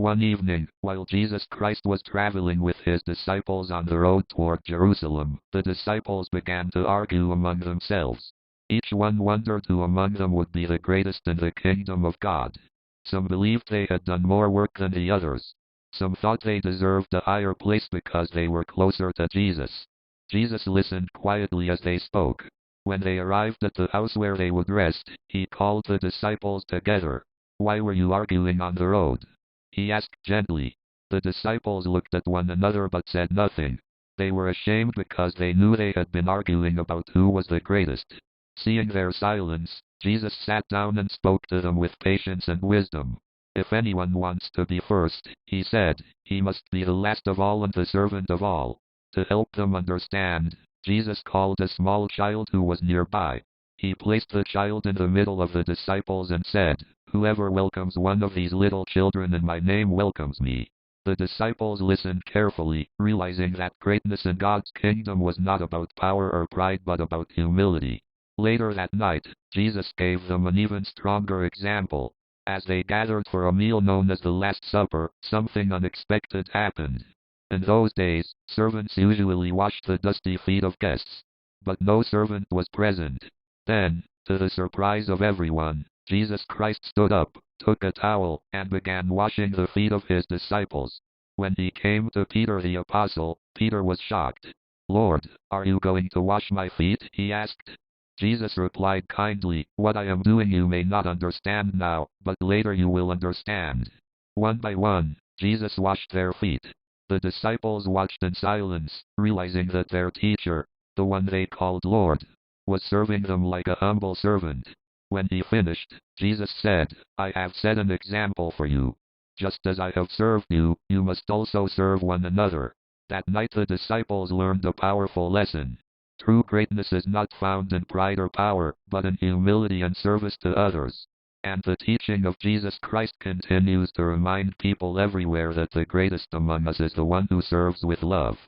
One evening, while Jesus Christ was traveling with his disciples on the road toward Jerusalem, the disciples began to argue among themselves. Each one wondered who among them would be the greatest in the kingdom of God. Some believed they had done more work than the others. Some thought they deserved a higher place because they were closer to Jesus. Jesus listened quietly as they spoke. When they arrived at the house where they would rest, he called the disciples together. "Why were you arguing on the road?" he asked gently. The disciples looked at one another but said nothing. They were ashamed because they knew they had been arguing about who was the greatest. Seeing their silence, Jesus sat down and spoke to them with patience and wisdom. "If anyone wants to be first," he said, "he must be the last of all and the servant of all." To help them understand, Jesus called a small child who was nearby. He placed the child in the middle of the disciples and said, "Whoever welcomes one of these little children in my name welcomes me." The disciples listened carefully, realizing that greatness in God's kingdom was not about power or pride but about humility. Later that night, Jesus gave them an even stronger example. As they gathered for a meal known as the Last Supper, something unexpected happened. In those days, servants usually washed the dusty feet of guests. But no servant was present. Then, to the surprise of everyone, Jesus Christ stood up, took a towel, and began washing the feet of his disciples. When he came to Peter the apostle, Peter was shocked. "Lord, are you going to wash my feet?" he asked. Jesus replied kindly, "What I am doing you may not understand now, but later you will understand." One by one, Jesus washed their feet. The disciples watched in silence, realizing that their teacher, the one they called Lord, was serving them like a humble servant. When he finished, Jesus said, "I have set an example for you. Just as I have served you, you must also serve one another." That night the disciples learned a powerful lesson. True greatness is not found in pride or power, but in humility and service to others. And the teaching of Jesus Christ continues to remind people everywhere that the greatest among us is the one who serves with love.